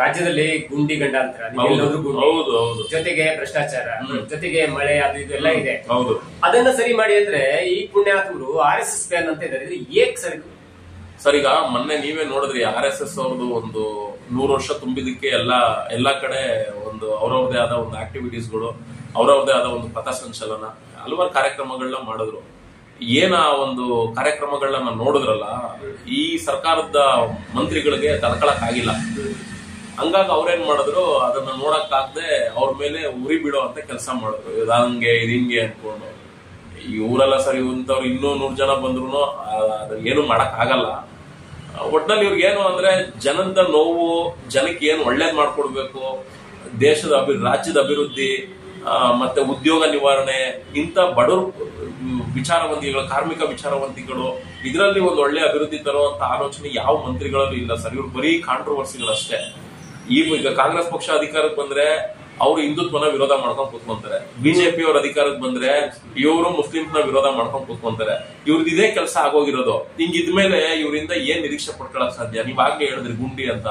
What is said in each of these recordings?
ರಾಜ್ಯದಲ್ಲಿ ಗುಂಡಿ ಗಂಡಾಂತರ, ಜೊತೆಗೆ ಭ್ರಷ್ಟಾಚಾರ, ಜೊತೆಗೆ ಮಳೆ ಅದು ಇದು ಎಲ್ಲ ಇದೆ. ಅದನ್ನ ಸರಿ ಮಾಡಿ ಅಂದ್ರೆ ಈ ಪುಣ್ಯಾತ್ಮರು RSS ಬ್ಯಾನ್ ಅಂತ ಇದ್ದಾರೆ. ಏಕ್ ಸರ್, ಈಗ ಮೊನ್ನೆ ನೀವೇ ನೋಡಿದ್ರಿ RSS ಅವ್ರದ್ದು ಒಂದು 100 ವರ್ಷ ತುಂಬಿದಕ್ಕೆ ಎಲ್ಲಾ ಕಡೆ ಒಂದು ಅವ್ರವ್ರದೇ ಆದ ಒಂದು ಆಕ್ಟಿವಿಟೀಸ್ಗಳು, ಅವ್ರವ್ರದೇ ಆದ ಒಂದು ಪಥಸಂಚಲನ, ಹಲವಾರು ಕಾರ್ಯಕ್ರಮಗಳನ್ನ ಮಾಡಿದ್ರು. ಏನ ಒಂದು ಕಾರ್ಯಕ್ರಮಗಳನ್ನ ನೋಡಿದ್ರಲ್ಲ, ಈ ಸರ್ಕಾರದ ಮಂತ್ರಿಗಳಿಗೆ ತಡ್ಕೊಳಕ್ ಆಗಿಲ್ಲ. ಹಂಗಾಗಿ ಅವ್ರೇನ್ ಮಾಡಿದ್ರು, ಅದನ್ನ ನೋಡಕ್ಕಾಗದೆ ಅವ್ರ ಮೇಲೆ ಉರಿ ಬಿಡೋ ಅಂತ ಕೆಲಸ ಮಾಡಿದ್ರು. ಇದಂಗೆ ಹಿಂಗೆ ಅನ್ಕೊಂಡು ಈ ಊರೆಲ್ಲ ಸರಿ ಇಂಥವ್ರು ಇನ್ನೂ 100 ಜನ ಬಂದ್ರು ಏನು ಮಾಡಕ್ ಆಗಲ್ಲ. ಒಟ್ನಲ್ಲಿ ಇವ್ರಿಗೆ ಏನು ಅಂದ್ರೆ ಜನದ ನೋವು, ಜನಕ್ಕೆ ಏನು ಒಳ್ಳೇದ್ ಮಾಡ್ಕೊಡ್ಬೇಕು, ದೇಶದ ರಾಜ್ಯದ ಅಭಿವೃದ್ಧಿ ಮತ್ತೆ ಉದ್ಯೋಗ ನಿವಾರಣೆ, ಇಂಥ ಬಡವರು ವಿಚಾರವಂತಿಗಳು, ಕಾರ್ಮಿಕ ವಿಚಾರವಂತಿಗಳು, ಇದರಲ್ಲಿ ಒಂದು ಒಳ್ಳೆ ಅಭಿವೃದ್ಧಿ ತರುವಂತ ಆಲೋಚನೆ ಯಾವ ಮಂತ್ರಿಗಳಲ್ಲೂ ಇಲ್ಲ ಸರ್. ಇವ್ರು ಬರೀ ಕಾಂಟ್ರವರ್ಸಿಗಳಷ್ಟೇ. ಈಗ ಕಾಂಗ್ರೆಸ್ ಪಕ್ಷ ಅಧಿಕಾರಕ್ಕೆ ಬಂದ್ರೆ ಅವರು ಹಿಂದುತ್ವನ ವಿರೋಧ ಮಾಡ್ಕೊಂಡು ಕೂತ್ಕೊಂತಾರೆ. ಬಿಜೆಪಿ ಅವ್ರ ಅಧಿಕಾರಕ್ಕೆ ಬಂದ್ರೆ ಇವರು ಮುಸ್ಲಿಂನ ವಿರೋಧ ಮಾಡ್ಕೊಂಡು ಕೂತ್ಕೊಂತಾರೆ. ಇವ್ರದ್ದು ಇದೇ ಕೆಲಸ ಆಗೋಗಿರೋದು. ಹಿಂಗಿದ್ಮೇಲೆ ಇವರಿಂದ ಏನ್ ನಿರೀಕ್ಷೆ ಪಡ್ಕೊಳಕ್ ಸಾಧ್ಯ? ನೀವ್ ಆಗ್ಲೇ ಹೇಳಿದ್ರಿ ಗುಂಡಿ ಅಂತ.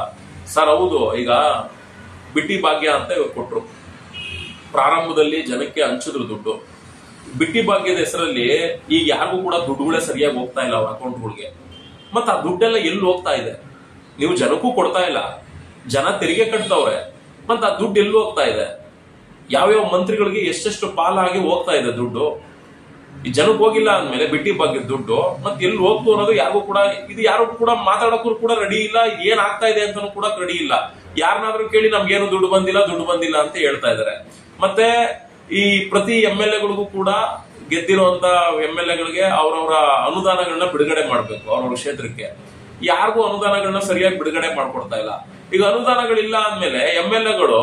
ಸರ್ ಹೌದು, ಈಗ ಬಿಟ್ಟಿ ಭಾಗ್ಯ ಅಂತ ಇವ್ರು ಕೊಟ್ರು. ಪ್ರಾರಂಭದಲ್ಲಿ ಜನಕ್ಕೆ ಹಂಚಿದ್ರು ದುಡ್ಡು. ಬಿಟ್ಟಿ ಭಾಗ್ಯದ ಹೆಸರಲ್ಲಿ ಈಗ ಯಾರಿಗೂ ಕೂಡ ದುಡ್ಡುಗಳೇ ಸರಿಯಾಗಿ ಹೋಗ್ತಾ ಇಲ್ಲ ಅವ್ರ ಅಕೌಂಟ್ಗಳಿಗೆ. ಮತ್ತ ಆ ದುಡ್ಡೆಲ್ಲ ಎಲ್ಲಿ ಹೋಗ್ತಾ ಇದೆ? ನೀವು ಜನಕ್ಕೂ ಕೊಡ್ತಾ ಇಲ್ಲ, ಜನ ತೆರಿಗೆ ಕಟ್ತವ್ರೆ, ಮತ್ತ ಆ ದುಡ್ಡು ಎಲ್ಲಿ ಹೋಗ್ತಾ ಇದೆ? ಯಾವ್ಯಾವ ಮಂತ್ರಿಗಳಿಗೆ ಎಷ್ಟೆಷ್ಟು ಪಾಲಾಗಿ ಹೋಗ್ತಾ ಇದೆ ದುಡ್ಡು? ಈ ಜನಕ್ಕೆ ಹೋಗಿಲ್ಲ ಅಂದ್ಮೇಲೆ ಬಿಟ್ಟಿ ಭಾಗ್ಯದ ದುಡ್ಡು ಮತ್ತೆ ಎಲ್ಲಿ ಹೋಗ್ತು ಅನ್ನೋದು ಯಾರಿಗೂ ಕೂಡ, ಇದು ಯಾರಿಗೂ ಕೂಡ ಮಾತಾಡಕ್ಕೂ ಕೂಡ ರೆಡಿ ಇಲ್ಲ. ಏನ್ ಆಗ್ತಾ ಇದೆ ಅಂತಾನು ಕೂಡ ರೆಡಿ ಇಲ್ಲ. ಯಾರನ್ನಾದ್ರೂ ಕೇಳಿ ನಮ್ಗೇನು ದುಡ್ಡು ಬಂದಿಲ್ಲ ಅಂತ ಹೇಳ್ತಾ ಇದಾರೆ. ಮತ್ತೆ ಈ ಪ್ರತಿ MLA-ಗಳಿಗೂ ಕೂಡ ಗೆದ್ದಿರುವಂತ MLA-ಗಳಿಗೆ ಅವ್ರವ್ರ ಅನುದಾನಗಳನ್ನ ಬಿಡುಗಡೆ ಮಾಡ್ಬೇಕು ಅವ್ರವ್ರ ಕ್ಷೇತ್ರಕ್ಕೆ. ಯಾರಿಗೂ ಅನುದಾನಗಳನ್ನ ಸರಿಯಾಗಿ ಬಿಡುಗಡೆ ಮಾಡ್ಕೊಡ್ತಾ ಇಲ್ಲ. ಈಗ ಅನುದಾನಗಳಿಲ್ಲ ಅಂದ್ಮೇಲೆ MLA-ಗಳು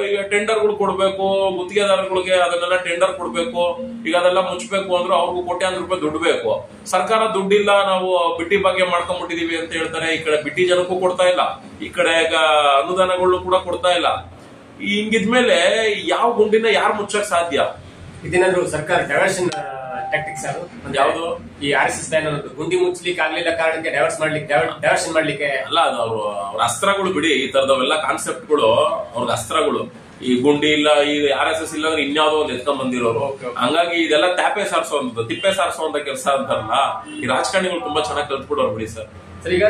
ಈಗ ಟೆಂಡರ್ಗಳು ಕೊಡ್ಬೇಕು, ಗುತ್ತಿಗೆದಾರಗಳಿಗೆ ಅದನ್ನೆಲ್ಲ ಟೆಂಡರ್ ಕೊಡ್ಬೇಕು. ಈಗ ಅದೆಲ್ಲ ಮುಚ್ಚಬೇಕು ಅಂದ್ರೆ ಅವ್ರಿಗೂ ಕೋಟ್ಯಾಂತರ ರೂಪಾಯಿ ದುಡ್ಡು ಬೇಕು. ಸರ್ಕಾರ ದುಡ್ಡಿಲ್ಲ, ನಾವು ಬಿಟ್ಟಿ ಭಾಗ್ಯ ಮಾಡ್ಕೊಂಡ್ಬಿಟ್ಟಿದೀವಿ ಅಂತ ಹೇಳ್ತಾರೆ. ಈ ಕಡೆ ಬಿಟ್ಟಿ ಜನಕ್ಕೂ ಕೊಡ್ತಾ ಇಲ್ಲ, ಈ ಕಡೆ ಅನುದಾನಗಳು ಕೂಡ ಕೊಡ್ತಾ ಇಲ್ಲ. ಹಿಂಗಿದ್ಮೇಲೆ ಯಾವ ಗುಂಡಿನ ಯಾರು ಮುಚ್ಚಕ್ ಸಾಧ್ಯ? ಇದೇನಾದ್ರು ಸರ್ಕಾರ ಡೈವರ್ಷನ್ ಟ್ಯಾಕ್ಟಿಕ್ಸ್ ಯಾವುದು? ಈ RSS ಬ್ಯಾನ್ ಅನ್ನೋದು ಗುಂಡಿ ಮುಚ್ಚಲಿಕ್ಕೆ ಆಗ್ಲಿಲ್ಲ ಕಾರಣಕ್ಕೆ ಡೈವರ್ಷನ್ ಮಾಡ್ಲಿಕ್ಕೆ ಅಲ್ಲ, ಅದು ಅವ್ರ ಅಸ್ತ್ರಗಳು ಬಿಡಿ. ಈ ತರದವೆಲ್ಲ ಕಾನ್ಸೆಪ್ಟ್ಗಳು ಅವ್ರದ್ದು ಅಸ್ತ್ರಗಳು. ಈ ಗುಂಡಿ ಇಲ್ಲ, ಈ RSS ಇಲ್ಲ ಅಂದ್ರೆ ಇನ್ಯಾವುದೋ ಒಂದು ಎತ್ಕೊಂಡ್ ಬಂದಿರೋರು. ಹಂಗಾಗಿ ಇದೆಲ್ಲ ಟ್ಯಾಪೆ ಸಾರಿಸೋ ತಿಪ್ಪೆ ಸಾರಿಸೋ ಕೆಲಸ ಅಂತಾರಲ್ಲ, ಈ ರಾಜಕಾರಣಿಗಳು ತುಂಬಾ ಚೆನ್ನಾಗಿ ಕಲ್ತ್ಬಿಡೋರು ಬಿಡಿ ಸರ್. ಈಗ